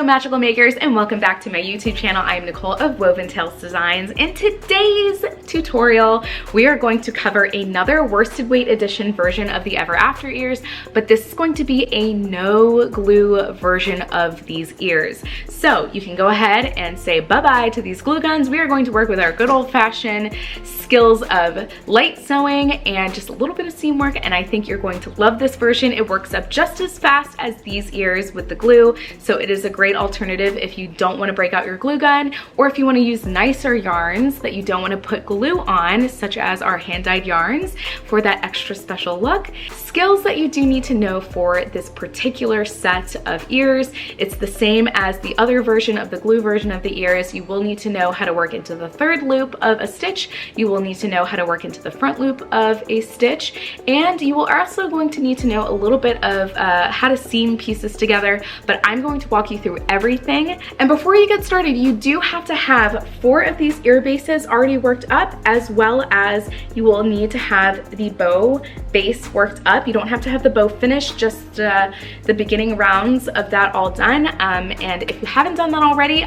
magical makers, and welcome back to my YouTube channel. I am Nicole of Woven Tales Designs. In today's tutorial, we are going to cover another worsted weight edition version of the Ever After ears, but this is going to be a no glue version of these ears. So you can go ahead and say bye-bye to these glue guns. We are going to work with our good old-fashioned skills of light sewing and just a little bit of seam work, and I think you're going to love this version. It works up just as fast as these ears with the glue, so it is a great alternative if you don't want to break out your glue gun, or if you want to use nicer yarns that you don't want to put glue on, such as our hand-dyed yarns, for that extra special look. Skills that you do need to know for this particular set of ears. It's the same as the other version of the glue version of the ears. You will need to know how to work into the third loop of a stitch. You will need to know how to work into the front loop of a stitch, and you will also going to need to know a little bit of how to seam pieces together, but I'm going to walk you through everything. And before you get started, you do have to have 4 of these ear bases already worked up, as well as you will need to have the bow base worked up. You don't have to have the bow finished, just the beginning rounds of that all done. And if you haven't done that already,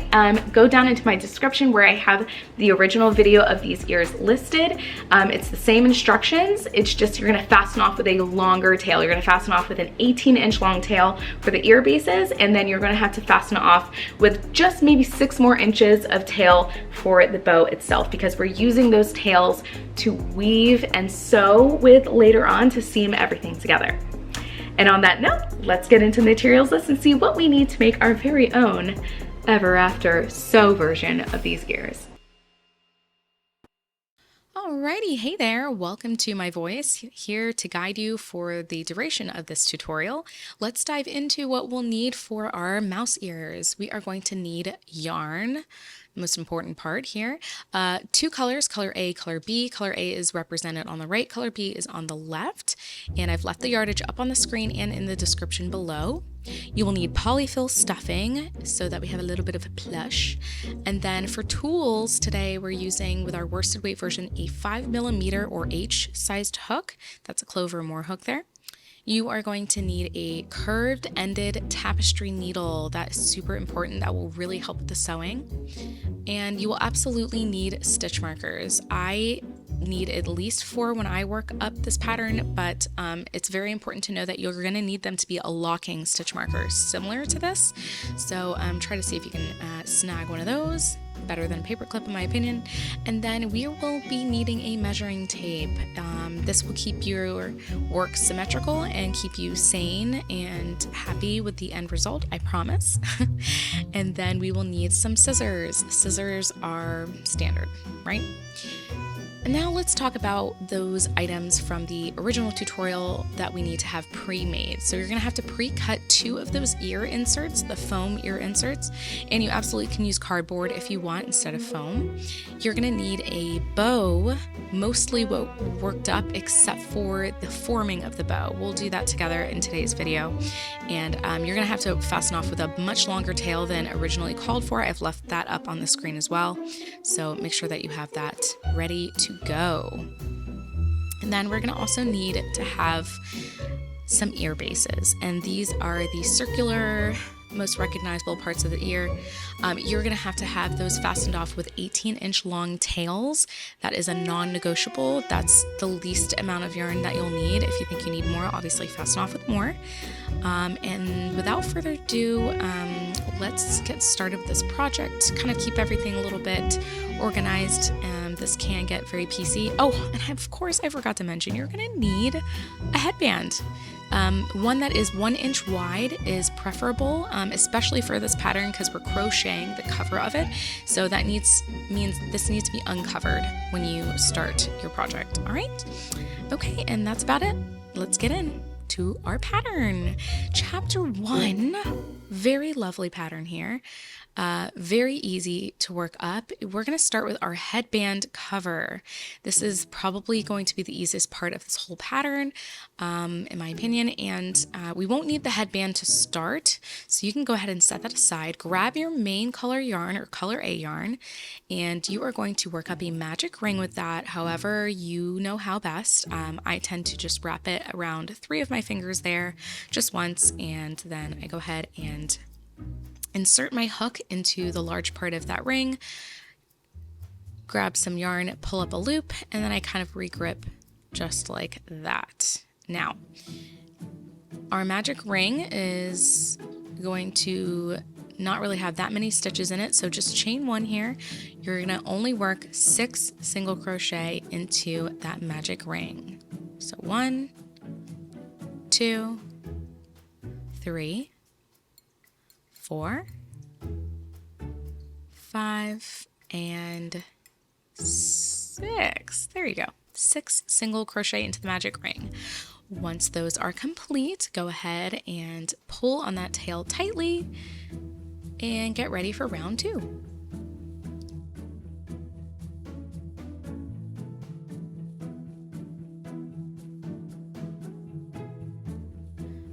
go down into my description where I have the original video of these ears listed. It's the same instructions, it's just you're gonna fasten off with a longer tail. You're gonna fasten off with an 18-inch long tail for the ear bases, and then you're gonna have to fasten off with just maybe 6 more inches of tail for the bow itself, because we're using those tails to weave and sew with later on to seam everything together. And on that note, let's get into the materials list and see what we need to make our very own Ever After sew version of these ears. Alrighty, hey there, welcome to my voice, here to guide you for the duration of this tutorial. Let's dive into what we'll need for our mouse ears. We are going to need yarn, most important part here. 2 colors, color A, color B. Color A is represented on the right, color B is on the left, and I've left the yardage up on the screen and in the description below. You will need polyfill stuffing so that we have a little bit of a plush. And then for tools, today we're using, with our worsted weight version, a 5mm or H sized hook. That's a Clover Moore hook there. You are going to need a curved ended tapestry needle. That is super important. That will really help with the sewing. And you will absolutely need stitch markers. I need at least 4 when I work up this pattern, but it's very important to know that you're going to need them to be a locking stitch marker similar to this. So try to see if you can snag one of those. Better than a paper clip in my opinion. And then we will be needing a measuring tape. This will keep your work symmetrical and keep you sane and happy with the end result, I promise. And then we will need some scissors. Scissors are standard, right? And now let's talk about those items from the original tutorial that we need to have pre-made. So you're gonna have to pre-cut 2 of those ear inserts, the foam ear inserts, and you absolutely can use cardboard if you want instead of foam. You're gonna need a bow, mostly worked up except for the forming of the bow. We'll do that together in today's video. And you're gonna have to fasten off with a much longer tail than originally called for. I've left that up on the screen as well. So make sure that you have that ready to go. And then we're going to also need to have some ear bases, and these are the circular, most recognizable parts of the ear. You're going to have those fastened off with 18-inch long tails. That is a non-negotiable. That's the least amount of yarn that you'll need. If you think you need more, obviously fasten off with more. And without further ado, let's get started with this project. Kind of keep everything a little bit organized. This can get very PC. Oh, and of course I forgot to mention, you're going to need a headband. One that is 1 inch wide is preferable, especially for this pattern because we're crocheting the cover of it. So that means this needs to be uncovered when you start your project. All right. Okay. And that's about it. Let's get in to our pattern. Chapter 1, very lovely pattern here. Very easy to work up. We're going to start with our headband cover. This is probably going to be the easiest part of this whole pattern, in my opinion, and we won't need the headband to start, so you can go ahead and set that aside. Grab your main color yarn or color A yarn, and you are going to work up a magic ring with that however you know how best. I tend to just wrap it around 3 of my fingers there just once, and then I go ahead and insert my hook into the large part of that ring, grab some yarn, pull up a loop, and then I kind of regrip just like that. Now, our magic ring is going to not really have that many stitches in it, so just chain one here. You're gonna only work 6 single crochet into that magic ring. So 1, 2, 3, 4, 5, and 6. There you go. 6 single crochet into the magic ring. Once those are complete, go ahead and pull on that tail tightly and get ready for round 2.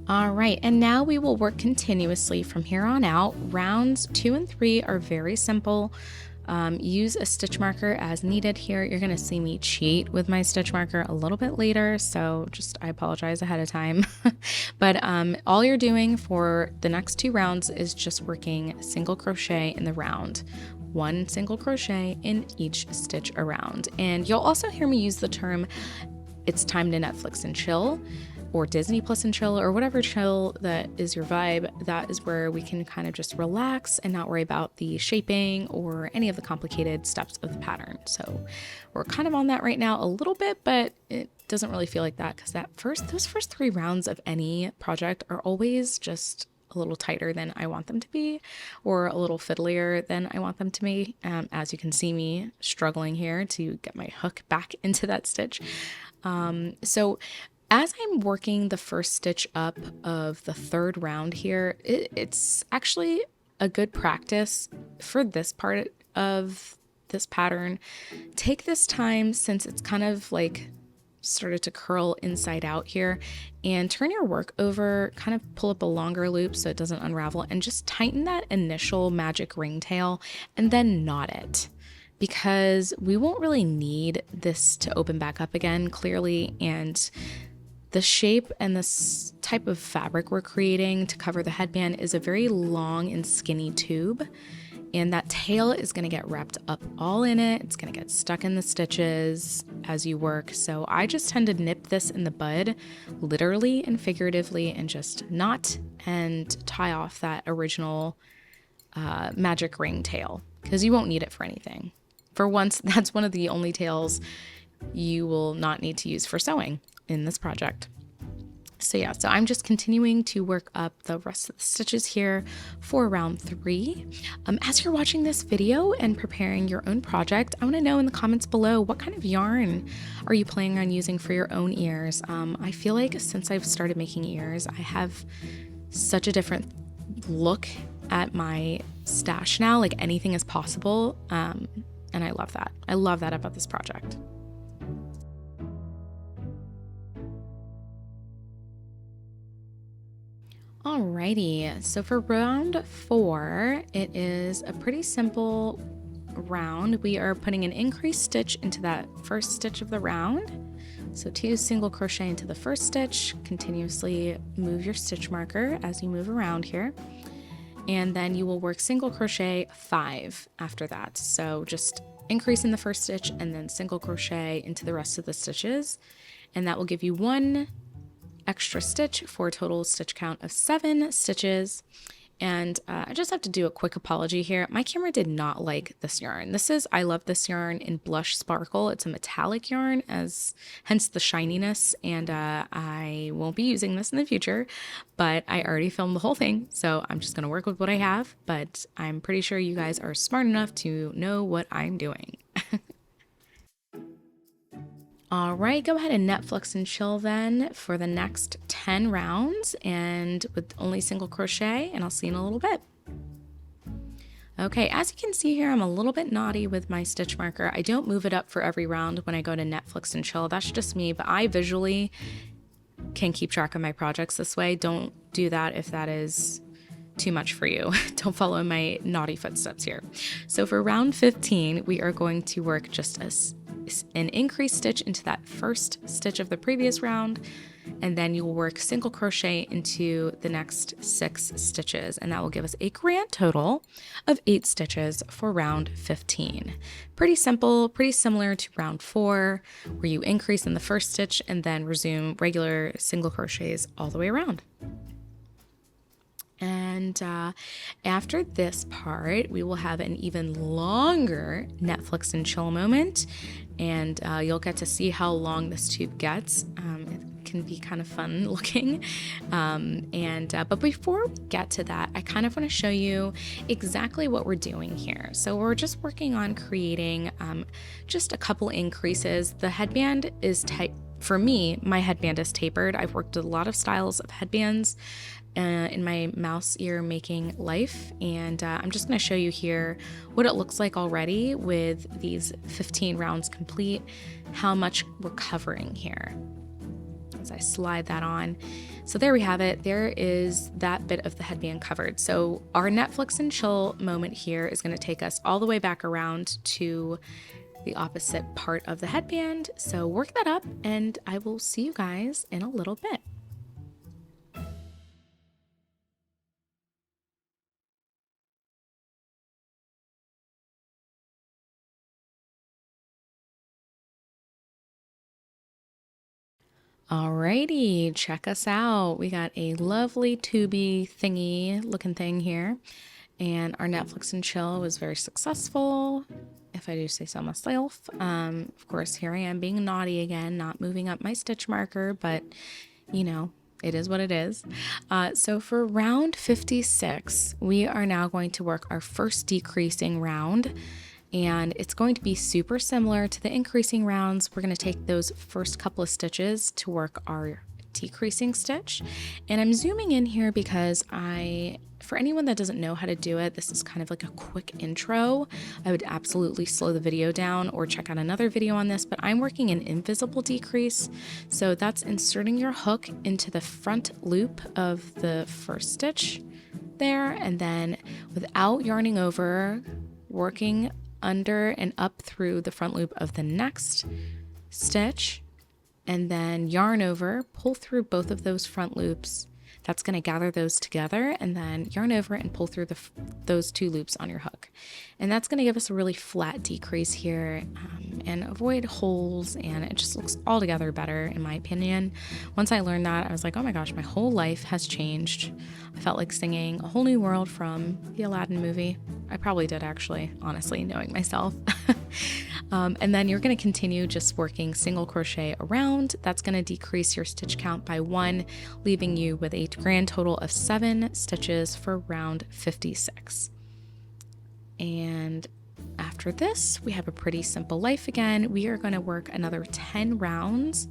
All right, and now we will work continuously from here on out. Rounds 2 and 3 are very simple. Use a stitch marker as needed here. You're going to see me cheat with my stitch marker a little bit later, so I apologize ahead of time. But all you're doing for the next 2 rounds is just working single crochet in the round. 1 single crochet in each stitch around. And you'll also hear me use the term, it's time to Netflix and chill, or Disney Plus and chill, or whatever chill that is your vibe. That is where we can kind of just relax and not worry about the shaping or any of the complicated steps of the pattern. So we're kind of on that right now a little bit, but it doesn't really feel like that because those first 3 rounds of any project are always just a little tighter than I want them to be, or a little fiddlier than I want them to be. As you can see me struggling here to get my hook back into that stitch. So as I'm working the first stitch up of the 3rd round here, it's actually a good practice for this part of this pattern. Take this time, since it's kind of like started to curl inside out here, and turn your work over, kind of pull up a longer loop so it doesn't unravel, and just tighten that initial magic ring tail and then knot it. Because we won't really need this to open back up again clearly, and the shape and this type of fabric we're creating to cover the headband is a very long and skinny tube, and that tail is going to get wrapped up all in it. It's going to get stuck in the stitches as you work. So I just tend to nip this in the bud, literally and figuratively, and just knot and tie off that original magic ring tail, because you won't need it for anything. For once, that's one of the only tails you will not need to use for sewing in this project. So yeah, so I'm just continuing to work up the rest of the stitches here for round 3. As you're watching this video and preparing your own project, I want to know in the comments below, what kind of yarn are you planning on using for your own ears? I feel like since I've started making ears, I have such a different look at my stash now. Like, anything is possible, and I love that. I love that about this project. Alrighty, so for round 4, it is a pretty simple round. We are putting an increased stitch into that first stitch of the round. So 2 single crochet into the first stitch, continuously move your stitch marker as you move around here. And then you will work single crochet 5 after that. So just increase in the first stitch and then single crochet into the rest of the stitches. And that will give you 1 extra stitch for a total stitch count of 7 stitches. And I just have to do a quick apology here. My camera did not like this yarn. I love this yarn in Blush Sparkle. It's a metallic yarn, hence the shininess, and I won't be using this in the future, but I already filmed the whole thing, so I'm just gonna work with what I have, but I'm pretty sure you guys are smart enough to know what I'm doing. All right, go ahead and Netflix and chill then for the next 10 rounds and with only single crochet, and I'll see you in a little bit. Okay, as you can see here, I'm a little bit naughty with my stitch marker. I don't move it up for every round when I go to Netflix and chill. That's just me, but I visually can keep track of my projects this way. Don't do that if that is too much for you. Don't follow in my naughty footsteps here. So for round 15, we are going to work just a an increased stitch into that first stitch of the previous round, and then you'll work single crochet into the next 6 stitches, and that will give us a grand total of 8 stitches for round 15. Pretty simple, pretty similar to round 4, where you increase in the first stitch and then resume regular single crochets all the way around. And after this part, we will have an even longer Netflix and chill moment, and you'll get to see how long this tube gets. It can be kind of fun looking. But before we get to that, I kind of want to show you exactly what we're doing here. So we're just working on creating just a couple increases. The headband is for me, my headband is tapered. I've worked with a lot of styles of headbands in my mouse ear making life, and I'm just going to show you here what it looks like already with these 15 rounds complete, how much we're covering here as I slide that on. So there we have it. There is that bit of the headband covered. So our Netflix and chill moment here is going to take us all the way back around to the opposite part of the headband. So work that up, and I will see you guys in a little bit. Alrighty, check us out. We got a lovely tubey thingy looking thing here, and our Netflix and chill was very successful, if I do say so myself. Of course, here I am being naughty again, not moving up my stitch marker, but you know, it is what it is. So for round 56, we are now going to work our first decreasing round, and it's going to be super similar to the increasing rounds. We're going to take those first couple of stitches to work our decreasing stitch. And I'm zooming in here because for anyone that doesn't know how to do it, this is kind of like a quick intro. I would absolutely slow the video down or check out another video on this, but I'm working an invisible decrease. So that's inserting your hook into the front loop of the first stitch there, and then without yarning over, working under and up through the front loop of the next stitch, and then yarn over, pull through both of those front loops. That's going to gather those together, and then yarn over and pull through those 2 loops on your hook. And that's going to give us a really flat decrease here, and avoid holes, and it just looks altogether better in my opinion. Once I learned that, I was like, oh my gosh, my whole life has changed. I felt like singing A Whole New World from the Aladdin movie. I probably did actually, honestly, knowing myself. And then you're going to continue just working single crochet around. That's going to decrease your stitch count by 1, leaving you with a grand total of 7 stitches for round 56. And after this, we have a pretty simple life again. We are going to work another 10 rounds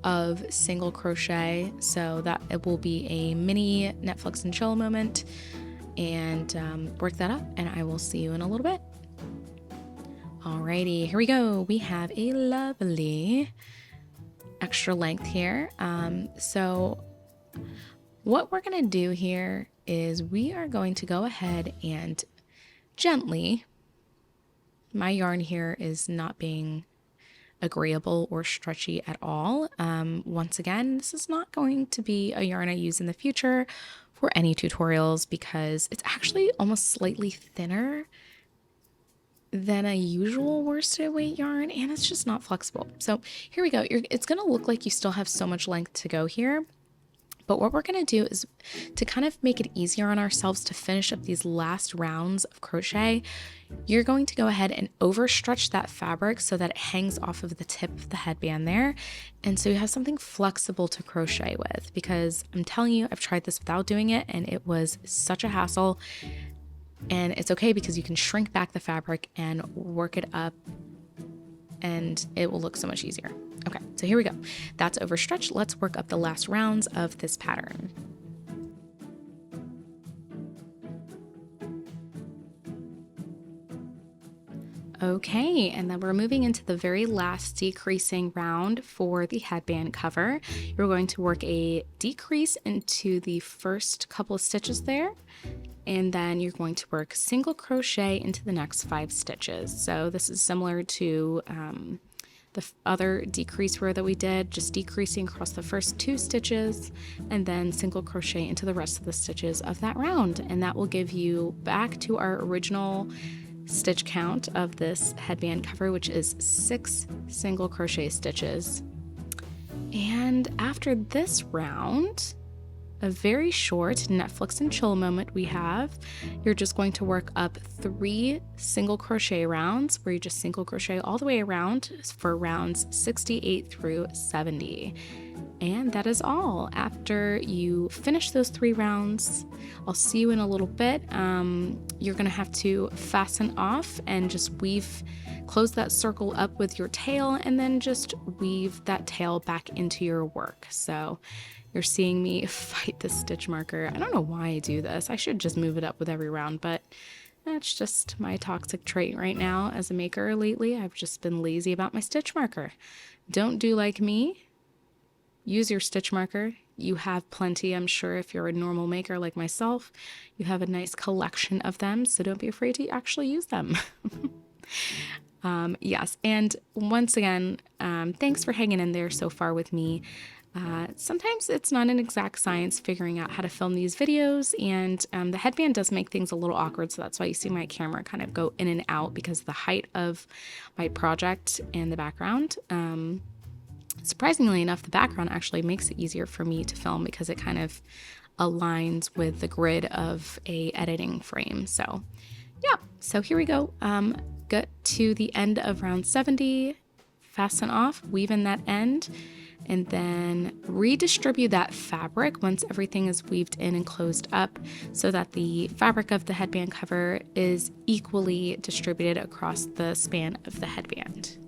of single crochet, so that it will be a mini Netflix and chill moment, and work that up, and I will see you in a little bit. Alrighty, here we go. We have a lovely extra length here. So what we're going to do here is we are going to go ahead and gently, my yarn here is not being agreeable or stretchy at all. Once again, this is not going to be a yarn I use in the future for any tutorials because it's actually almost slightly thinner than a usual worsted weight yarn, and it's just not flexible. So here we go. It's going to look like you still have so much length to go here. But what we're going to do is to kind of make it easier on ourselves to finish up these last rounds of crochet, you're going to go ahead and overstretch that fabric so that it hangs off of the tip of the headband there. And so you have something flexible to crochet with, because I'm telling you, I've tried this without doing it and it was such a hassle. And it's okay because you can shrink back the fabric and work it up and it will look so much easier. Okay, so here we go. That's overstretched. Let's work up the last rounds of this pattern. Okay, and then we're moving into the very last decreasing round for the headband cover. You're going to work a decrease into the first couple of stitches there, and then you're going to work single crochet into the next 5 stitches. So this is similar to the other decrease row that we did, just decreasing across the first 2 stitches and then single crochet into the rest of the stitches of that round. And that will give you back to our original stitch count of this headband cover, which is 6 single crochet stitches. And after this round, a very short Netflix and chill moment we have. You're just going to work up 3 single crochet rounds where you just single crochet all the way around for rounds 68 through 70. And that is all. After you finish those 3 rounds, I'll see you in a little bit. You're gonna have to fasten off and just close that circle up with your tail and then just weave that tail back into your work. So you're seeing me fight this stitch marker. I don't know why I do this. I should just move it up with every round, but that's just my toxic trait right now as a maker lately. I've just been lazy about my stitch marker. Don't do like me. Use your stitch marker. You have plenty, I'm sure, if you're a normal maker like myself. You have a nice collection of them, so don't be afraid to actually use them. Yes, and once again, thanks for hanging in there so far with me. Sometimes it's not an exact science figuring out how to film these videos, and the headband does make things a little awkward, so that's why you see my camera kind of go in and out because of the height of my project and the background. Surprisingly enough, the background actually makes it easier for me to film because it kind of aligns with the grid of a editing frame. So yeah, so here we go. Get to the end of round 70, fasten off, weave in that end, and then redistribute that fabric once everything is weaved in and closed up so that the fabric of the headband cover is equally distributed across the span of the headband.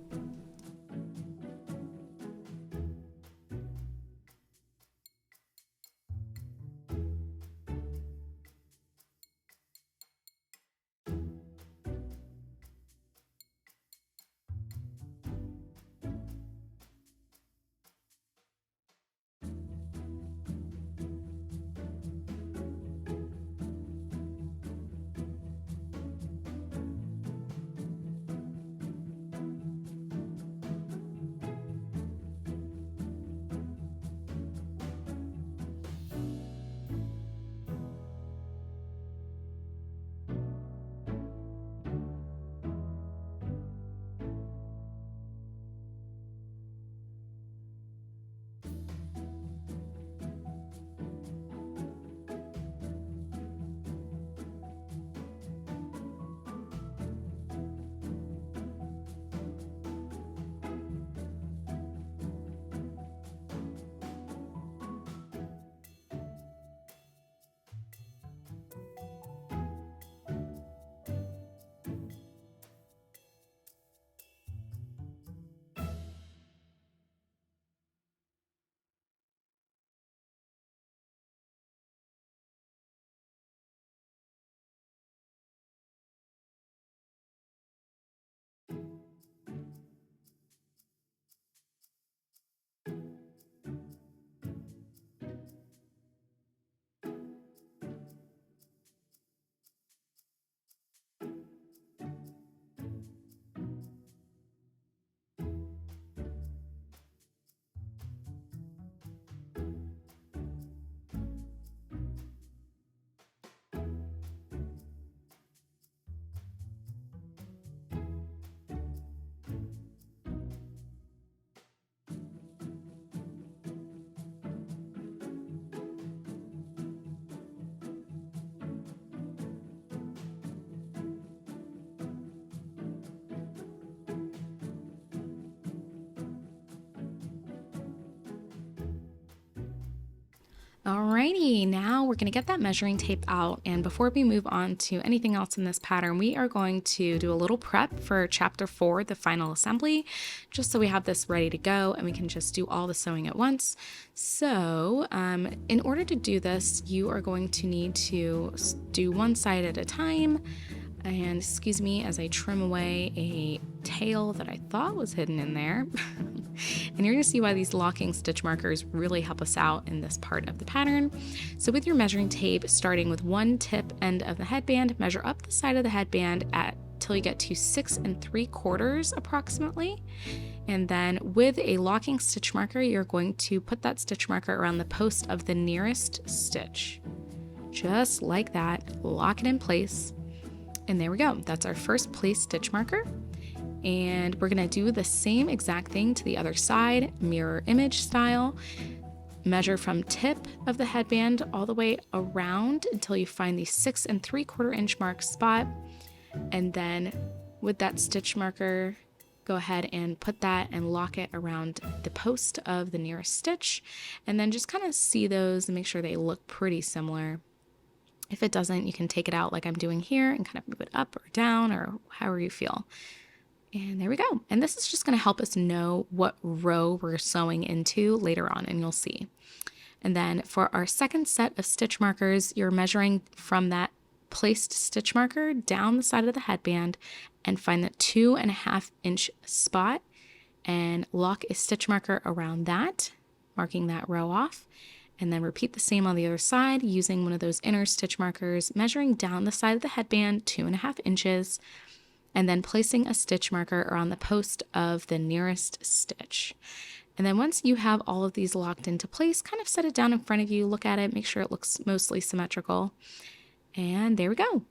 Alrighty, now we're going to get that measuring tape out, and before we move on to anything else in this pattern, we are going to do a little prep for chapter 4, the final assembly, just so we have this ready to go and we can just do all the sewing at once. So in order to do this, you are going to need to do one side at a time. And excuse me as I trim away a tail that I thought was hidden in there. And you're going to see why these locking stitch markers really help us out in this part of the pattern. So with your measuring tape, starting with one tip end of the headband, measure up the side of the headband till you get to 6 3/4 approximately. And then with a locking stitch marker, you're going to put that stitch marker around the post of the nearest stitch. Just like that, lock it in place. And there we go. That's our first place stitch marker. And we're gonna do the same exact thing to the other side, mirror image style. Measure from tip of the headband all the way around until you find the 6 3/4 inch mark spot. And then with that stitch marker, go ahead and put that and lock it around the post of the nearest stitch. And then just kind of see those and make sure they look pretty similar. If it doesn't, you can take it out like I'm doing here and kind of move it up or down or however you feel. And there we go. And this is just going to help us know what row we're sewing into later on, and you'll see. And then for our second set of stitch markers, you're measuring from that placed stitch marker down the side of the headband and find the 2.5 inch spot and lock a stitch marker around that, marking that row off. And then repeat the same on the other side using one of those inner stitch markers, measuring down the side of the headband 2.5 inches, and then placing a stitch marker around the post of the nearest stitch. And then once you have all of these locked into place, kind of set it down in front of you, look at it, make sure it looks mostly symmetrical. And there we go.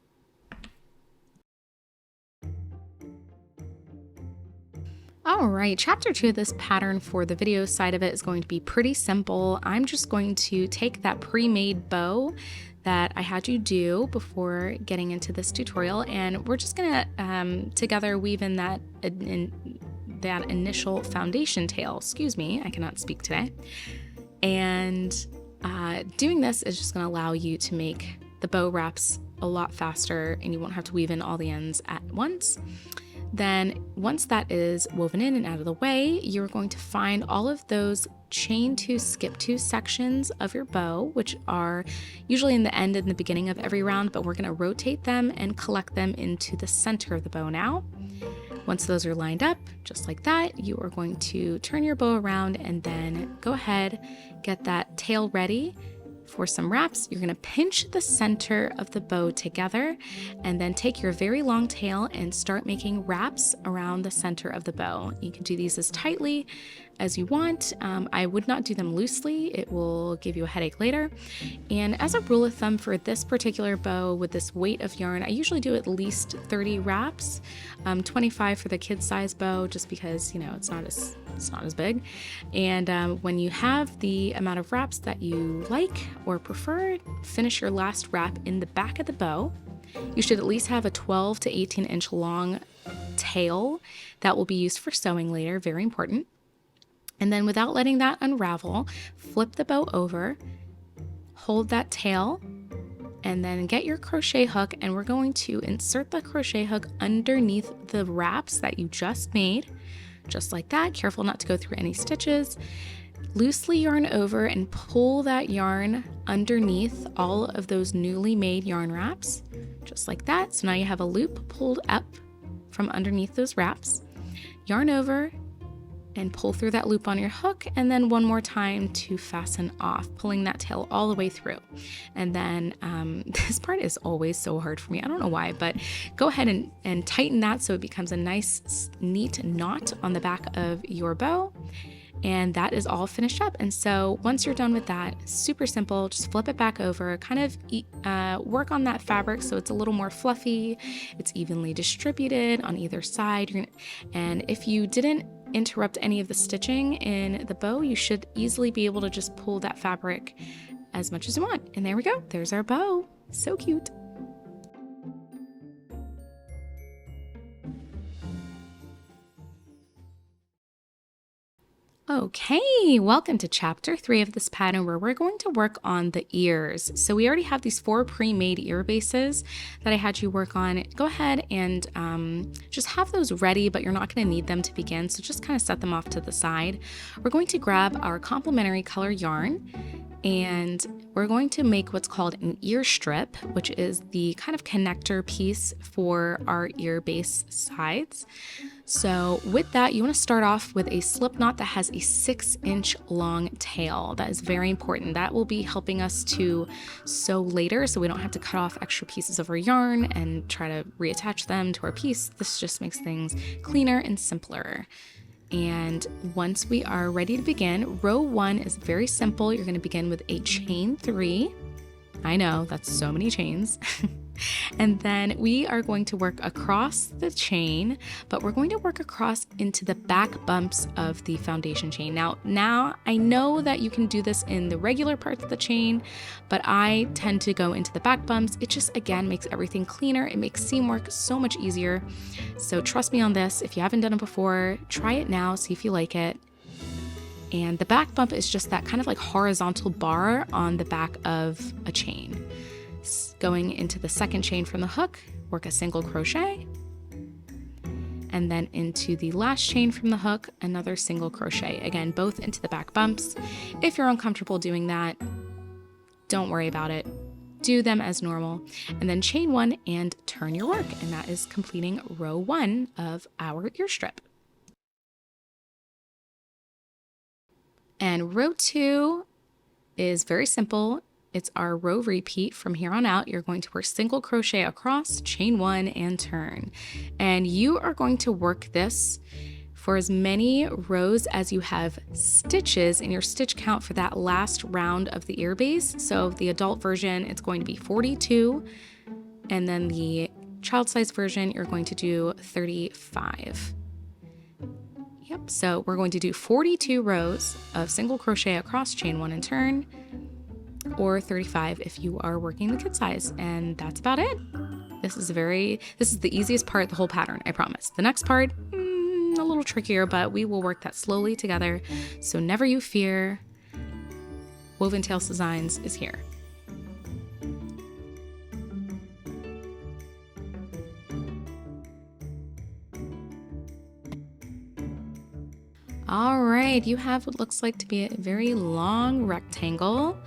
All right, chapter 2 of this pattern for the video side of it is going to be pretty simple. I'm just going to take that pre-made bow that I had you do before getting into this tutorial, and we're just gonna together weave in that initial foundation tail. Excuse me, I cannot speak today. And doing this is just gonna allow you to make the bow wraps a lot faster, and you won't have to weave in all the ends at once. Then once that is woven in and out of the way, you're going to find all of those chain to skip to sections of your bow, which are usually in the end and the beginning of every round, but we're going to rotate them and collect them into the center of the bow now. Once those are lined up, just like that, you are going to turn your bow around and then go ahead, get that tail ready for some wraps. You're going to pinch the center of the bow together and then take your very long tail and start making wraps around the center of the bow. You can do these as tightly as you want. I would not do them loosely. It will give you a headache later. And as a rule of thumb for this particular bow with this weight of yarn, I usually do at least 30 wraps, 25 for the kid size bow, just because, you know, it's not as big. And when you have the amount of wraps that you like or prefer, finish your last wrap in the back of the bow. You should at least have a 12 to 18 inch long tail that will be used for sewing later, very important. And then without letting that unravel, flip the bow over, hold that tail, and then get your crochet hook, and we're going to insert the crochet hook underneath the wraps that you just made, just like that. Careful not to go through any stitches. Loosely yarn over and pull that yarn underneath all of those newly made yarn wraps, just like that. So now you have a loop pulled up from underneath those wraps. Yarn over and pull through that loop on your hook, and then one more time to fasten off, pulling that tail all the way through. And then this part is always so hard for me. I don't know why, but go ahead and tighten that so it becomes a nice, neat knot on the back of your bow. And that is all finished up. And so once you're done with that, super simple, just flip it back over, kind of work on that fabric so it's a little more fluffy, it's evenly distributed on either side. And if you didn't interrupt any of the stitching in the bow, you should easily be able to just pull that fabric as much as you want. And there we go, there's our bow. So cute. Okay, welcome to chapter 3 of this pattern where we're going to work on the ears. So we already have these 4 pre-made ear bases that I had you work on. Go ahead and just have those ready, but you're not going to need them to begin, so just kind of set them off to the side. We're going to grab our complementary color yarn, and we're going to make what's called an ear strip, which is the kind of connector piece for our ear base sides. So with that, you want to start off with a slip knot that has a 6-inch long tail. That is very important. That will be helping us to sew later, so we don't have to cut off extra pieces of our yarn and try to reattach them to our piece. This just makes things cleaner and simpler. And once we are ready to begin, row 1 is very simple. You're going to begin with a chain 3. I know, that's so many chains. And then we are going to work across the chain, but we're going to work across into the back bumps of the foundation chain. Now I know that you can do this in the regular parts of the chain, but I tend to go into the back bumps. It just, again, makes everything cleaner. It makes seam work so much easier. So trust me on this. If you haven't done it before, try it now, see if you like it. And the back bump is just that kind of like horizontal bar on the back of a chain. Going into the second chain from the hook, work a single crochet, and then into the last chain from the hook, another single crochet. Again, both into the back bumps. If you're uncomfortable doing that, don't worry about it. Do them as normal, and then chain 1 and turn your work, and that is completing row 1 of our ear strip. And row 2 is very simple. It's our row repeat. From here on out, you're going to work single crochet across, chain 1, and turn. And you are going to work this for as many rows as you have stitches in your stitch count for that last round of the ear base. So the adult version, it's going to be 42, and then the child size version, you're going to do 35. Yep, so we're going to do 42 rows of single crochet across, chain 1, and turn, or 35 if you are working the kid size, and that's about it. This is the easiest part of the whole pattern, I promise. The next part, a little trickier, but we will work that slowly together, so never you fear. Woven Tales Designs is here. All right, you have what looks like to be a very long rectangle.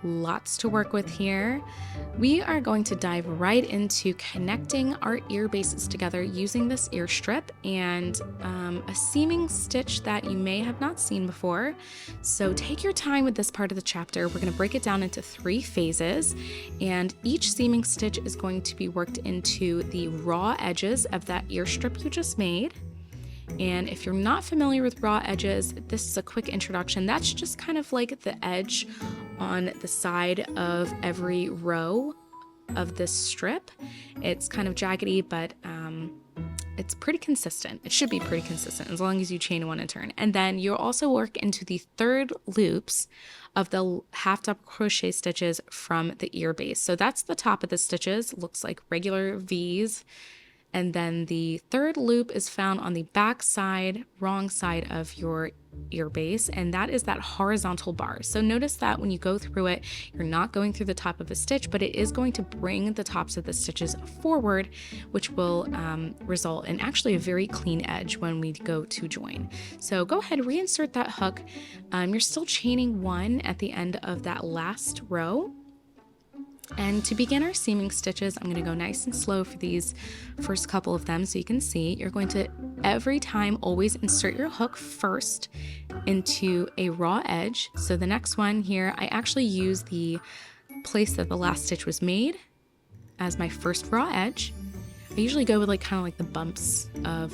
Lots to work with here. We are going to dive right into connecting our ear bases together using this ear strip and a seaming stitch that you may have not seen before. So take your time with this part of the chapter. We're going to break it down into 3 phases, and each seaming stitch is going to be worked into the raw edges of that ear strip you just made. And if you're not familiar with raw edges, this is a quick introduction. That's just kind of like the edge on the side of every row of this strip. It's kind of jaggedy, but it's pretty consistent. It should be pretty consistent as long as you chain 1 and turn. And then you'll also work into the 3rd loops of the half double crochet stitches from the ear base. So that's the top of the stitches. Looks like regular V's. And then the 3rd loop is found on the back side, wrong side of your ear base, and that is that horizontal bar. So notice that when you go through it, you're not going through the top of a stitch, but it is going to bring the tops of the stitches forward, which will result in actually a very clean edge when we go to join. So go ahead, reinsert that hook. You're still chaining 1 at the end of that last row. And to begin our seaming stitches, I'm going to go nice and slow for these first couple of them so you can see. You're going to, every time, always insert your hook first into a raw edge. So the next one here, I actually use the place that the last stitch was made as my first raw edge. I usually go with kind of like the bumps of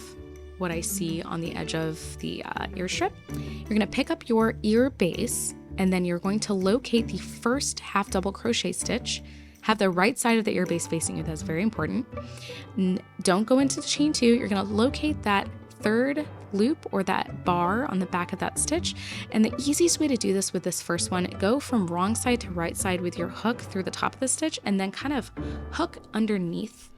what I see on the edge of the ear strip. You're going to pick up your ear base, and then you're going to locate the first half double crochet stitch. Have the right side of the ear base facing you. That's very important. Don't go into the chain 2. You're going to locate that 3rd loop or that bar on the back of that stitch. And the easiest way to do this with this first one, go from wrong side to right side with your hook through the top of the stitch, and then kind of hook underneath,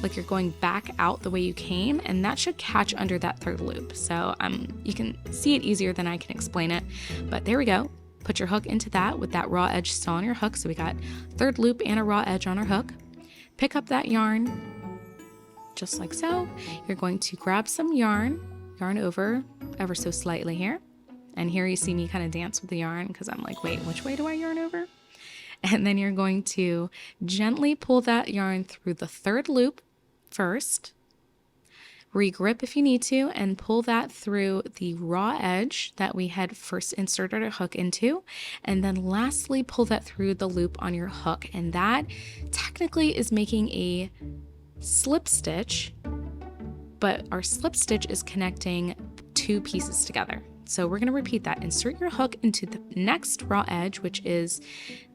like you're going back out the way you came, and that should catch under that 3rd loop. So you can see it easier than I can explain it, but there we go. Put your hook into that with that raw edge still on your hook. So we got 3rd loop and a raw edge on our hook. Pick up that yarn, just like so. You're going to grab some yarn over ever so slightly here. And here you see me kind of dance with the yarn because I'm like, wait, which way do I yarn over? And then you're going to gently pull that yarn through the 3rd loop first. Regrip if you need to, and pull that through the raw edge that we had first inserted our hook into, and then lastly pull that through the loop on your hook, and that technically is making a slip stitch, but our slip stitch is connecting two pieces together. So we're going to repeat that. Insert your hook into the next raw edge, which is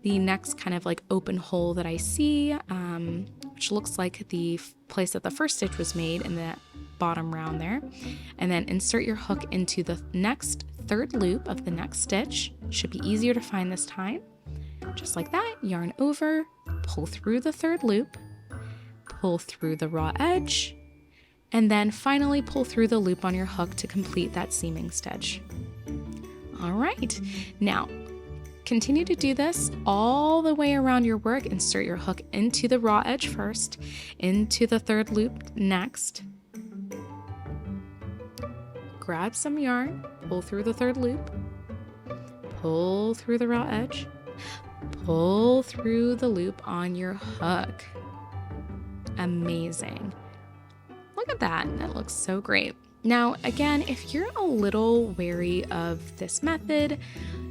the next kind of like open hole that I see, which looks like the place that the first stitch was made in the bottom round there. And then insert your hook into the next third loop of the next stitch. Should be easier to find this time. Just like that, yarn over, pull through the third loop, pull through the raw edge, and then finally pull through the loop on your hook to complete that seaming stitch. All right, now continue to do this all the way around your work. Insert your hook into the raw edge first, into the third loop next. Grab some yarn, pull through the third loop, pull through the raw edge, pull through the loop on your hook. Amazing. Look at that, that looks so great. Now, again, if you're a little wary of this method,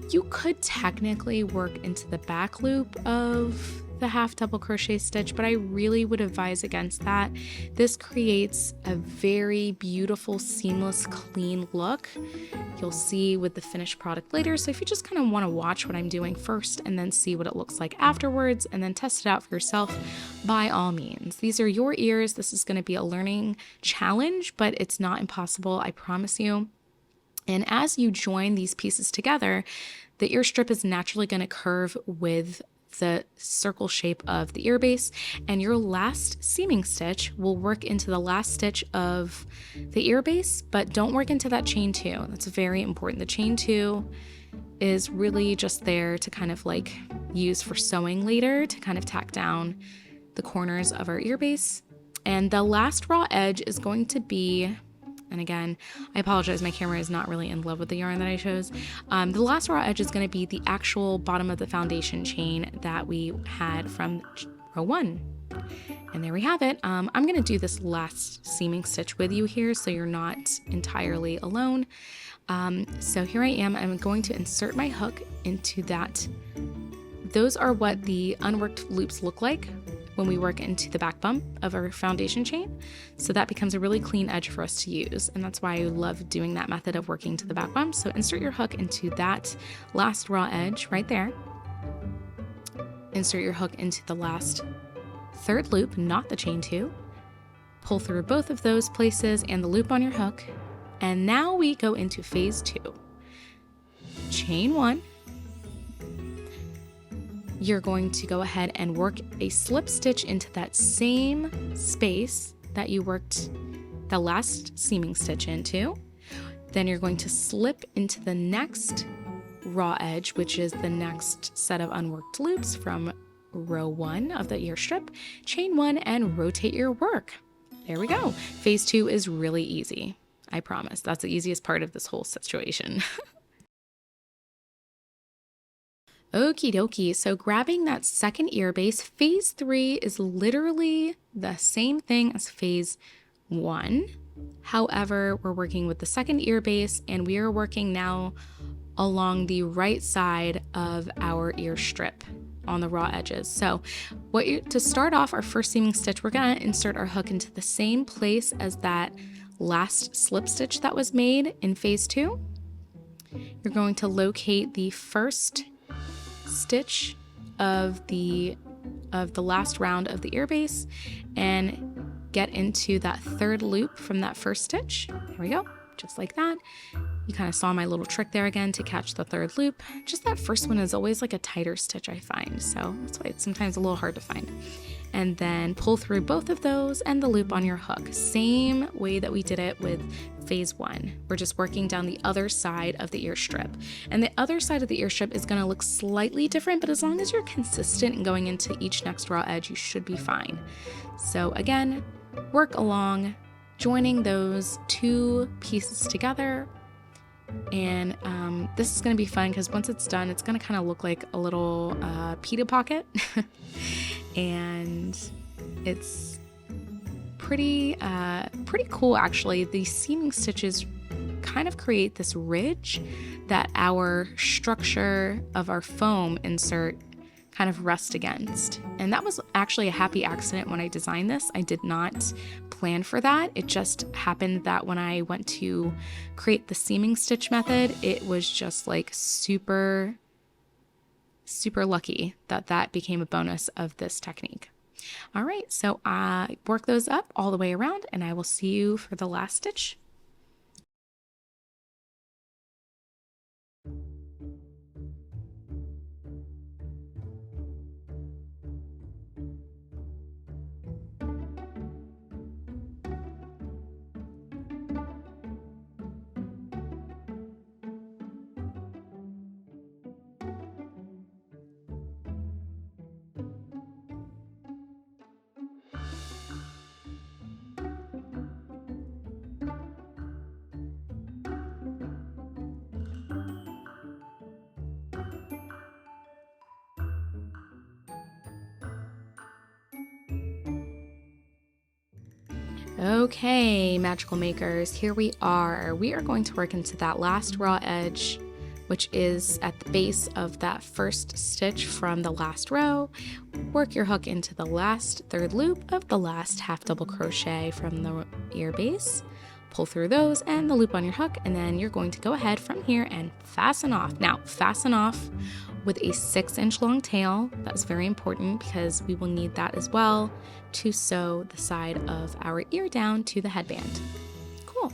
you could technically work into the back loop of the half double crochet stitch, but I really would advise against that. This creates a very beautiful, seamless, clean look. You'll see with the finished product later. So if you just kind of want to watch what I'm doing first and then see what it looks like afterwards and then test it out for yourself, by all means. These are your ears. This is going to be a learning challenge, but it's not impossible, I promise you. And as you join these pieces together, the ear strip is naturally going to curve with the circle shape of the ear base, and your last seaming stitch will work into the last stitch of the ear base, but don't work into that chain 2. That's very important. The chain 2 is really just there to kind of like use for sewing later to kind of tack down the corners of our ear base. And the last raw edge is going to be, and again, I apologize, my camera is not really in love with the yarn that I chose. The last raw edge is going to be the actual bottom of the foundation chain that we had from row 1. And there we have it. I'm going to do this last seaming stitch with you here so you're not entirely alone. So here I am. I'm going to insert my hook into that. Those are what the unworked loops look like when we work into the back bump of our foundation chain. So that becomes a really clean edge for us to use. And that's why I love doing that method of working to the back bump. So insert your hook into that last raw edge right there. Insert your hook into the last third loop, not the chain 2. Pull through both of those places and the loop on your hook. And now we go into phase 2. Chain 1. You're going to go ahead and work a slip stitch into that same space that you worked the last seaming stitch into. Then you're going to slip into the next raw edge, which is the next set of unworked loops from row 1 of the ear strip, chain 1, and rotate your work. There we go. Phase 2 is really easy. I promise. That's the easiest part of this whole situation. Okie dokie, so grabbing that second ear base, phase 3 is literally the same thing as phase 1. However, we're working with the second ear base and we are working now along the right side of our ear strip on the raw edges. So to start off our first seaming stitch, we're gonna insert our hook into the same place as that last slip stitch that was made in phase 2. You're going to locate the first stitch of the last round of the ear base and get into that third loop from that first stitch. There we go, just like that. You kind of saw my little trick there again to catch the third loop. Just that first one is always like a tighter stitch, I find, so that's why it's sometimes a little hard to find. And then pull through both of those and the loop on your hook. Same way that we did it with phase 1. We're just working down the other side of the ear strip. And the other side of the ear strip is gonna look slightly different, but as long as you're consistent in going into each next raw edge, you should be fine. So again, work along, joining those two pieces together. And this is gonna be fun because once it's done, it's gonna kind of look like a little pita pocket. And it's pretty cool actually. The seaming stitches kind of create this ridge that our structure of our foam insert kind of rest against. And that was actually a happy accident when I designed this. I did not plan for that. It just happened that when I went to create the seaming stitch method, it was just like super lucky that that became a bonus of this technique. All right, so I work those up all the way around and I will see you for the last stitch. Okay, magical makers, here we are. We are going to work into that last raw edge, which is at the base of that first stitch from the last row. Work your hook into the last third loop of the last half double crochet from the ear base. Pull through those and the loop on your hook, and then you're going to go ahead from here and fasten off. Now, fasten off with a 6-inch long tail. That's very important because we will need that as well to sew the side of our ear down to the headband. Cool.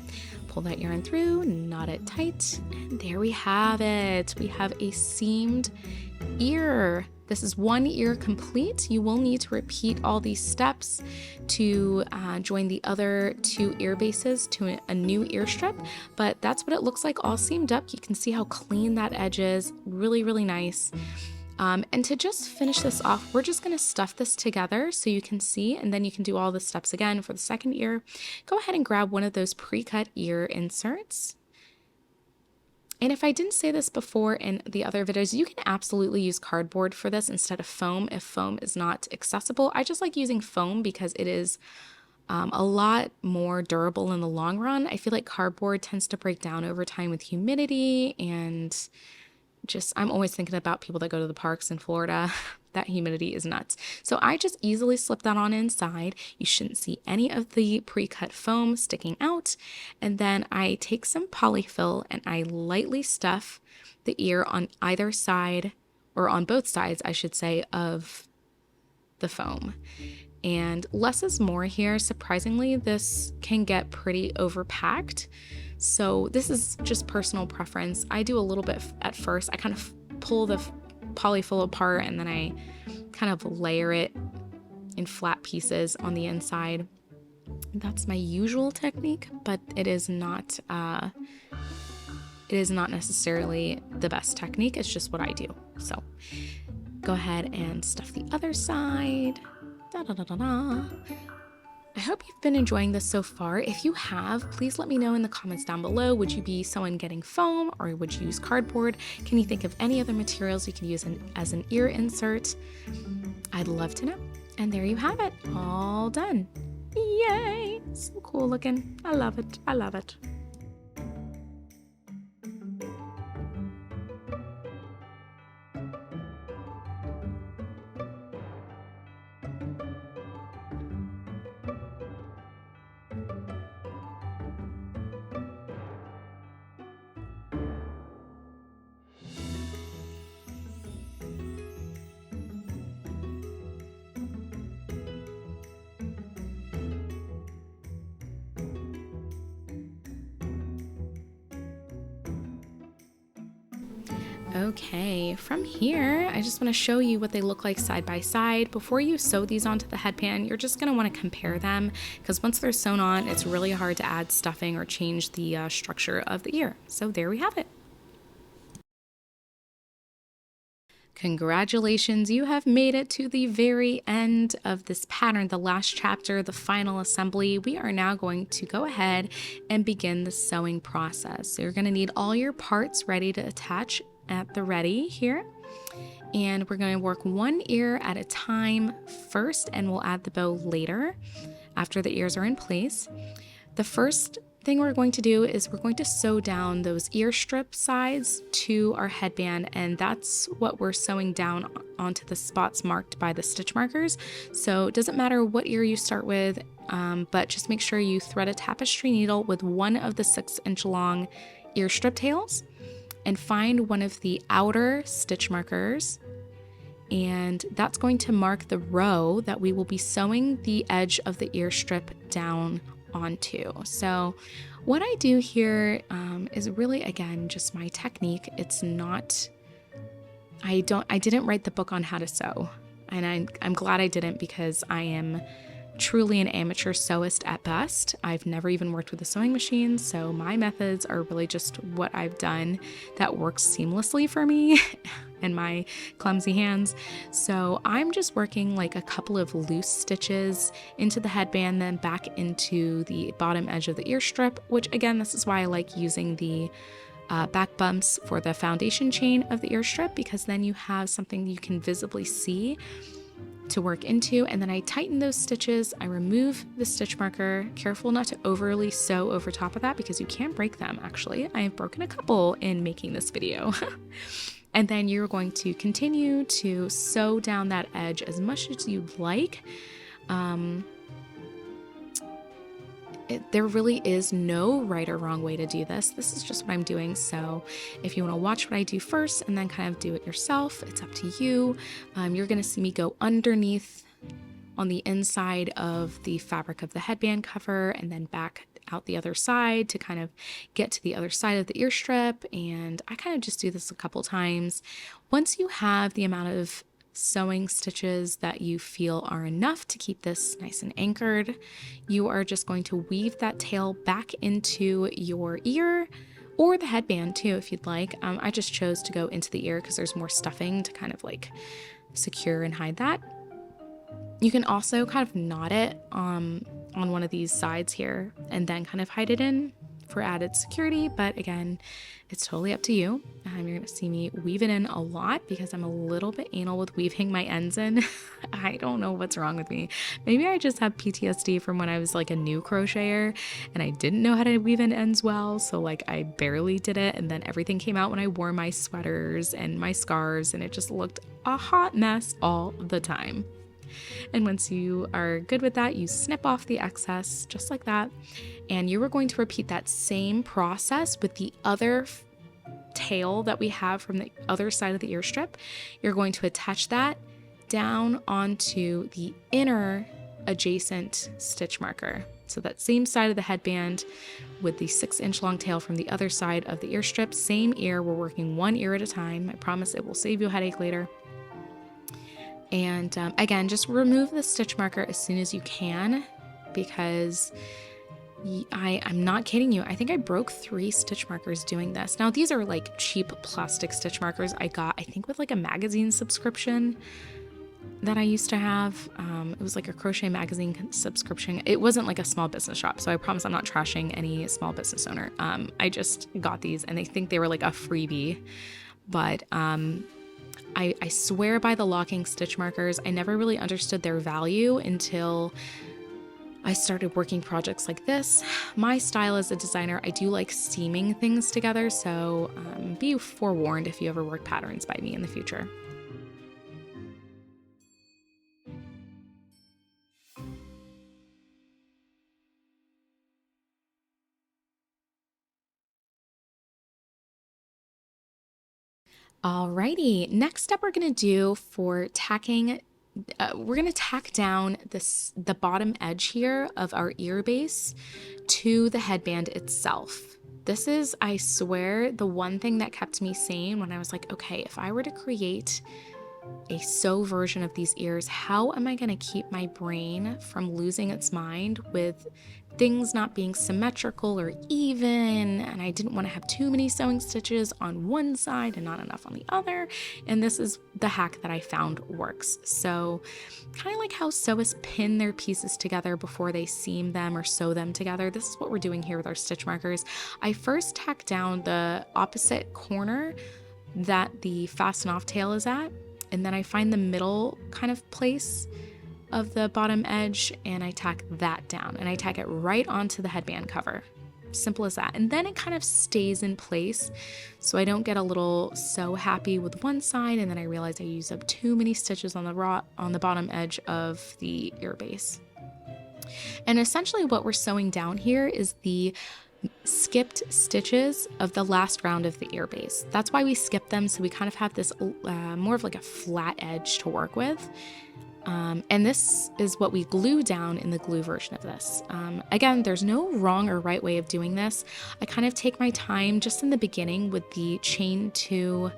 Pull that yarn through, knot it tight, and there we have it. We have a seamed ear. This is one ear complete. You will need to repeat all these steps to join the other 2 ear bases to a new ear strip, but that's what it looks like all seamed up. You can see how clean that edge is. Really, really nice. And to just finish this off, we're just gonna stuff this together so you can see, and then you can do all the steps again for the second ear. Go ahead and grab one of those pre-cut ear inserts. And if I didn't say this before in the other videos, you can absolutely use cardboard for this instead of foam if foam is not accessible. I just like using foam because it is a lot more durable in the long run. I feel like cardboard tends to break down over time with humidity, and just I'm always thinking about people that go to the parks in Florida. That humidity is nuts. So I just easily slip that on inside. You shouldn't see any of the pre-cut foam sticking out. And then I take some polyfill and I lightly stuff the ear on either side, or on both sides, I should say, of the foam. And less is more here. Surprisingly, this can get pretty overpacked. So this is just personal preference. I do a little bit at first. I kind of pull the polyfill apart and then I kind of layer it in flat pieces on the inside. That's my usual technique, but it is not necessarily the best technique. It's just what I do. So go ahead and stuff the other side. Da, da, da, da, da. I hope you've been enjoying this so far. If you have, please let me know in the comments down below. Would you be someone getting foam, or would you use cardboard? Can you think of any other materials you can use as an ear insert? I'd love to know. And there you have it, all done. Yay! So cool looking. I love it. I love it. Okay, from here, I just want to show you what they look like side by side. Before you sew these onto the headband, you're just going to want to compare them, because once they're sewn on, it's really hard to add stuffing or change the structure of the ear. So there we have it. Congratulations, you have made it to the very end of this pattern, the last chapter, the final assembly. We are now going to go ahead and begin the sewing process. So you're going to need all your parts ready to attach at the ready here. And we're going to work one ear at a time first, and we'll add the bow later after the ears are in place. The first thing we're going to do is we're going to sew down those ear strip sides to our headband, and that's what we're sewing down onto the spots marked by the stitch markers. So it doesn't matter what ear you start with, but just make sure you thread a tapestry needle with one of the 6-inch long ear strip tails and find one of the outer stitch markers, and that's going to mark the row that we will be sewing the edge of the ear strip down onto. So what I do here is really, again, just my technique. It's not, I didn't write the book on how to sew, and I'm glad I didn't, because I am truly an amateur sewist at best. I've never even worked with a sewing machine, so my methods are really just what I've done that works seamlessly for me and my clumsy hands. So I'm just working like a couple of loose stitches into the headband, then back into the bottom edge of the ear strip, which again, this is why I like using the back bumps for the foundation chain of the ear strip, because then you have something you can visibly see to work into. And then I tighten those stitches, I remove the stitch marker, careful not to overly sew over top of that because you can break them. Actually, I have broken a couple in making this video. And then you're going to continue to sew down that edge as much as you'd like. There really is no right or wrong way to do this. This is just what I'm doing. So if you want to watch what I do first and then kind of do it yourself, it's up to you. You're going to see me go underneath on the inside of the fabric of the headband cover and then back out the other side to kind of get to the other side of the ear strip. And I kind of just do this a couple times. Once you have the amount of sewing stitches that you feel are enough to keep this nice and anchored, you are just going to weave that tail back into your ear, or the headband too if you'd like. I just chose to go into the ear because there's more stuffing to kind of like secure and hide that. You can also kind of knot it on one of these sides here and then kind of hide it in for added security, but again, it's totally up to you. You're gonna see me weave it in a lot because I'm a little bit anal with weaving my ends in. I don't know what's wrong with me. Maybe I just have PTSD from when I was like a new crocheter and I didn't know how to weave in ends well, so like I barely did it, and then everything came out when I wore my sweaters and my scarves, and it just looked a hot mess all the time. And once you are good with that, you snip off the excess just like that. And you are going to repeat that same process with the other tail that we have from the other side of the ear strip. You're going to attach that down onto the inner adjacent stitch marker. So that same side of the headband with the 6-inch long tail from the other side of the ear strip, same ear. We're working one ear at a time. I promise it will save you a headache later. And again, just remove the stitch marker as soon as you can, because I'm not kidding you. I think I broke 3 stitch markers doing this. Now, these are like cheap plastic stitch markers I got, I think, with like a magazine subscription that I used to have. It was like a crochet magazine subscription. It wasn't like a small business shop, so I promise I'm not trashing any small business owner. I just got these and I think they were like a freebie, but I swear by the locking stitch markers. I never really understood their value until I started working projects like this. My style as a designer, I do like seaming things together, so be forewarned if you ever work patterns by me in the future. Alrighty, next step we're gonna do for tacking, we're gonna tack down the bottom edge here of our ear base to the headband itself. This is, I swear, the one thing that kept me sane when I was like, okay, if I were to create a sew version of these ears, how am I going to keep my brain from losing its mind with things not being symmetrical or even? And I didn't want to have too many sewing stitches on one side and not enough on the other. And this is the hack that I found works. So kind of like how sewists pin their pieces together before they seam them or sew them together. This is what we're doing here with our stitch markers. I first tack down the opposite corner that the fasten off tail is at, and then I find the middle kind of place of the bottom edge and I tack that down, and I tack it right onto the headband cover. Simple as that. And then it kind of stays in place, so I don't get a little so happy with one side and then I realize I use up too many stitches on the bottom edge of the ear base. And essentially what we're sewing down here is the skipped stitches of the last round of the ear base. That's why we skip them, so we kind of have this more of like a flat edge to work with. And this is what we glue down in the glue version of this. Again, there's no wrong or right way of doing this. I kind of take my time just in the beginning with the chain to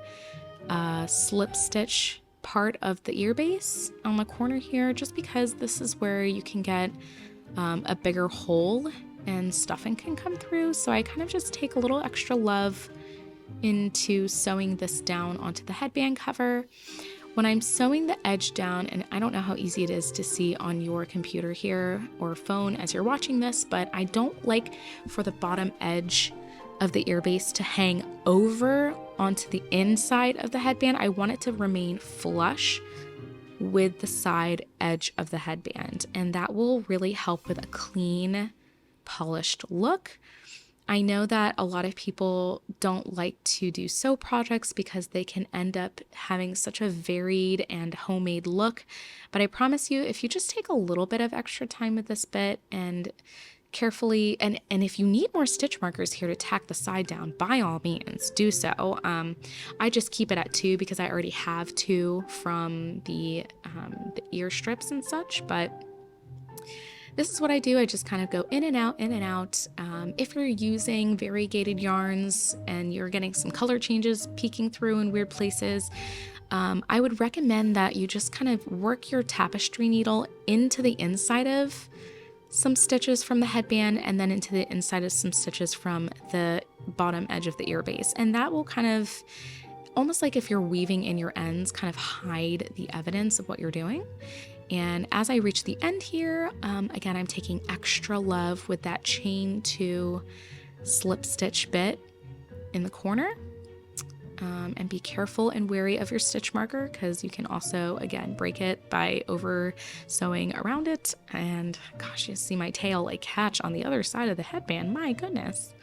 slip stitch part of the ear base on the corner here, just because this is where you can get a bigger hole and stuffing can come through. So I kind of just take a little extra love into sewing this down onto the headband cover. When I'm sewing the edge down, and I don't know how easy it is to see on your computer here or phone as you're watching this, but I don't like for the bottom edge of the ear base to hang over onto the inside of the headband. I want it to remain flush with the side edge of the headband, and that will really help with a clean, polished look. I know that a lot of people don't like to do sew projects because they can end up having such a varied and homemade look, but I promise you, if you just take a little bit of extra time with this bit and carefully, and if you need more stitch markers here to tack the side down, by all means do so. I just keep it at 2 because I already have 2 from the ear strips and such, but this is what I do. I just kind of go in and out, in and out. If you're using variegated yarns and you're getting some color changes peeking through in weird places, I would recommend that you just kind of work your tapestry needle into the inside of some stitches from the headband and then into the inside of some stitches from the bottom edge of the ear base. And that will kind of, almost like if you're weaving in your ends, kind of hide the evidence of what you're doing. And as I reach the end here, again, I'm taking extra love with that chain to slip stitch bit in the corner. And be careful and wary of your stitch marker, because you can also, again, break it by over sewing around it. And gosh, you see my tail like catch on the other side of the headband, my goodness.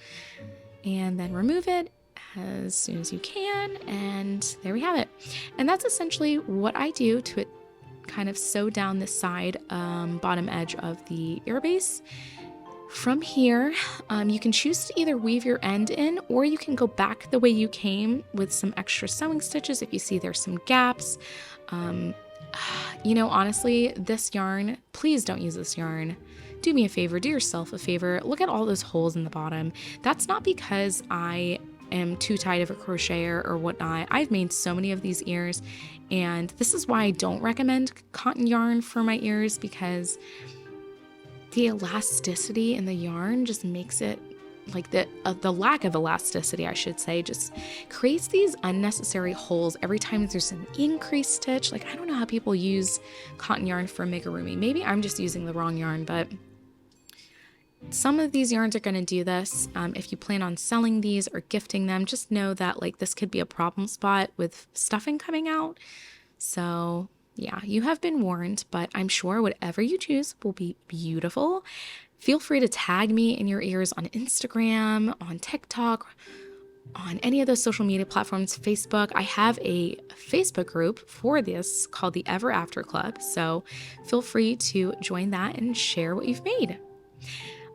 And then remove it as soon as you can, and there we have it. And that's essentially what I do to it, kind of sew down the side bottom edge of the ear base. From here, you can choose to either weave your end in, or you can go back the way you came with some extra sewing stitches if you see there's some gaps. You know, honestly, this yarn, please don't use this yarn. Do me a favor, do yourself a favor, look at all those holes in the bottom. That's not because I am too tight of a crocheter or whatnot. I've made so many of these ears, and this is why I don't recommend cotton yarn for my ears, because the elasticity in the yarn just makes it, like the lack of elasticity, I should say, just creates these unnecessary holes every time there's an increased stitch. Like, I don't know how people use cotton yarn for amigurumi. Maybe I'm just using the wrong yarn, but some of these yarns are going to do this. If you plan on selling these or gifting them, just know that like this could be a problem spot with stuffing coming out. So yeah, you have been warned, but I'm sure whatever you choose will be beautiful. Feel free to tag me in your ears on Instagram, on TikTok, on any of those social media platforms, Facebook. I have a Facebook group for this called the Ever After Club, so feel free to join that and share what you've made.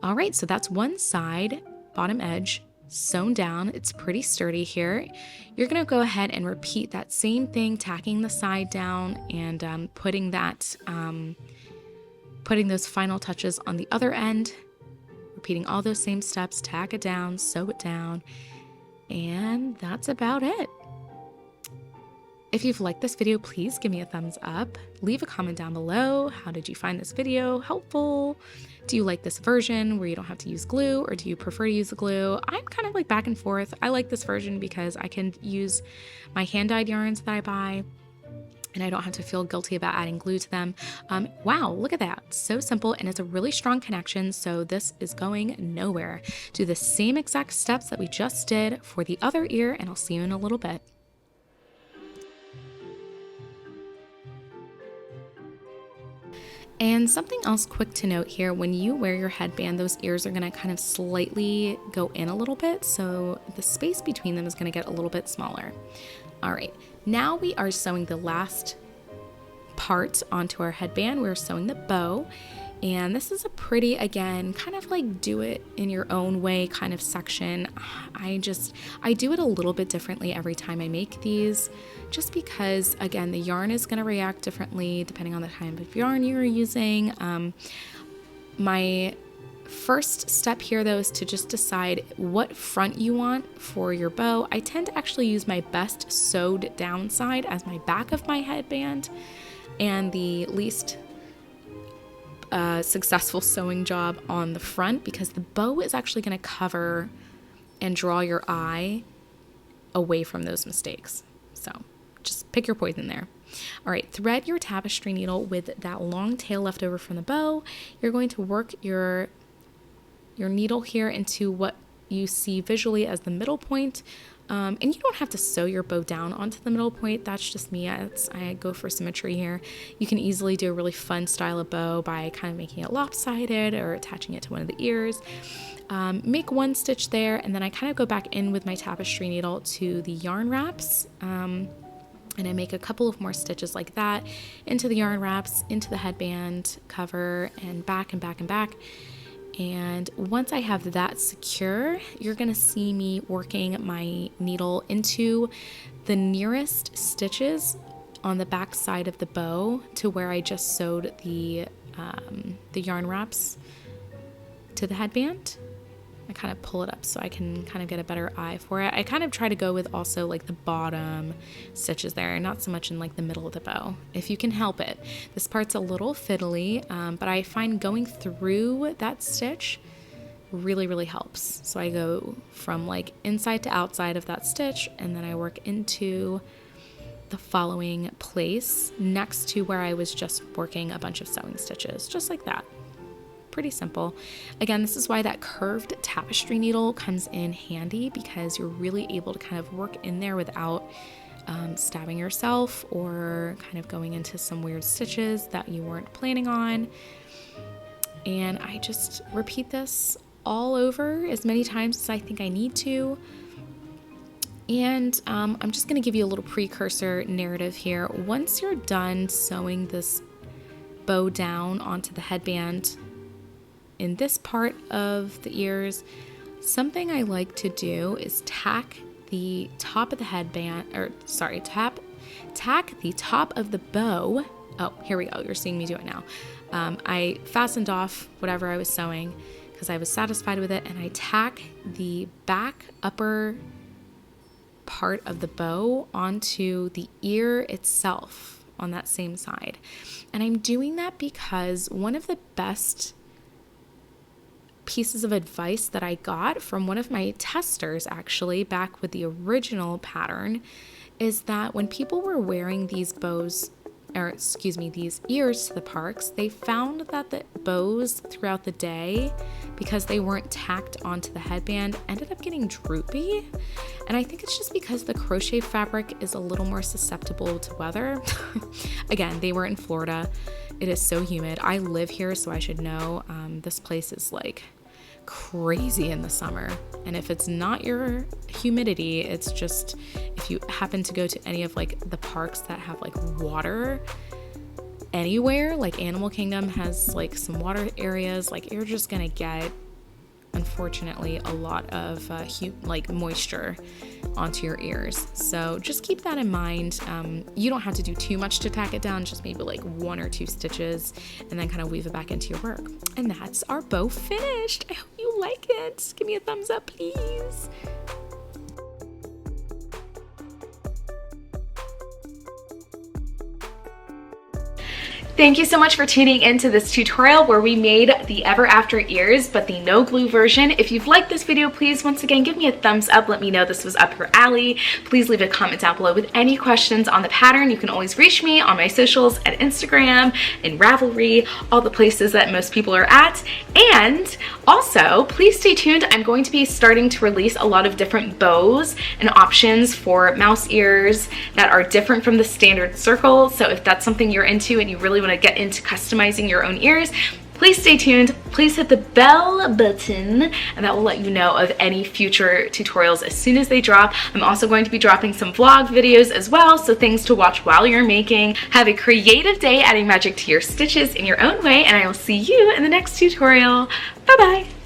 All right, so that's one side, bottom edge, sewn down. It's pretty sturdy here. You're gonna go ahead and repeat that same thing, tacking the side down and putting those final touches on the other end, repeating all those same steps, tack it down, sew it down, and that's about it. If you've liked this video, please give me a thumbs up. Leave a comment down below. How did you find this video helpful? Do you like this version where you don't have to use glue, or do you prefer to use the glue? I'm kind of like back and forth. I like this version because I can use my hand-dyed yarns that I buy, and I don't have to feel guilty about adding glue to them. Wow, look at that. So simple, and it's a really strong connection, so this is going nowhere. Do the same exact steps that we just did for the other ear, and I'll see you in a little bit. And something else quick to note here, when you wear your headband, those ears are going to kind of slightly go in a little bit, so the space between them is going to get a little bit smaller. All right, now we are sewing the last part onto our headband. We're sewing the bow, and this is a pretty, again, kind of like do it in your own way kind of section. I do it a little bit differently every time I make these, just because, again, the yarn is going to react differently depending on the kind of yarn you're using. My first step here, though, is to just decide what front you want for your bow. I tend to actually use my best sewed down side as my back of my headband, and the least successful sewing job on the front, because the bow is actually going to cover and draw your eye away from those mistakes. So just pick your poison there. All right, thread your tapestry needle with that long tail left over from the bow. You're going to work your needle here into what you see visually as the middle point. And you don't have to sew your bow down onto the middle point. That's just me. I go for symmetry here. You can easily do a really fun style of bow by kind of making it lopsided or attaching it to one of the ears. Make one stitch there, and then I kind of go back in with my tapestry needle to the yarn wraps. And I make a couple of more stitches like that into the yarn wraps, into the headband cover, and back and back and back. And once I have that secure, you're going to see me working my needle into the nearest stitches on the back side of the bow to where I just sewed the yarn wraps to the headband. I kind of pull it up so I can kind of get a better eye for it. I kind of try to go with also like the bottom stitches there, not so much in like the middle of the bow, if you can help it. This part's a little fiddly, but I find going through that stitch really, really helps. So I go from like inside to outside of that stitch, and then I work into the following place next to where I was just working a bunch of sewing stitches, just like that. Pretty simple. Again, this is why that curved tapestry needle comes in handy, because you're really able to kind of work in there without stabbing yourself or kind of going into some weird stitches that you weren't planning on. And I just repeat this all over as many times as I think I need to. And I'm just going to give you a little precursor narrative here. Once you're done sewing this bow down onto the headband, in this part of the ears, something I like to do is tack the top of the headband, or sorry, tack the top of the bow. Oh, here we go. You're seeing me do it now. I fastened off whatever I was sewing because I was satisfied with it, and I tack the back upper part of the bow onto the ear itself on that same side. And I'm doing that because one of the best pieces of advice that I got from one of my testers, actually back with the original pattern, is that when people were wearing these bows, or excuse me, these ears to the parks, they found that the bows throughout the day, because they weren't tacked onto the headband, ended up getting droopy. And I think it's just because the crochet fabric is a little more susceptible to weather. Again, they were in Florida. It is so humid. I live here, so I should know. This place is like crazy in the summer. And if it's not your humidity, it's just, if you happen to go to any of like the parks that have like water anywhere, like Animal Kingdom has like some water areas, like you're just gonna get, unfortunately, a lot of like moisture onto your ears. So just keep that in mind. You don't have to do too much to tack it down, just maybe like 1 or 2 stitches, and then kind of weave it back into your work. And that's our bow finished. I hope you like it. Give me a thumbs up, please. Thank you so much for tuning into this tutorial where we made the Ever After ears, but the no glue version. If you've liked this video, please once again give me a thumbs up. Let me know this was up your alley. Please leave a comment down below with any questions on the pattern. You can always reach me on my socials at Instagram and Ravelry, all the places that most people are at. And also, please stay tuned. I'm going to be starting to release a lot of different bows and options for mouse ears that are different from the standard circle. So if that's something you're into and you really want to get into customizing your own ears, please stay tuned. Please hit the bell button, and that will let you know of any future tutorials as soon as they drop. I'm also going to be dropping some vlog videos as well, so things to watch while you're making. Have a creative day adding magic to your stitches in your own way, and I will see you in the next tutorial. Bye bye.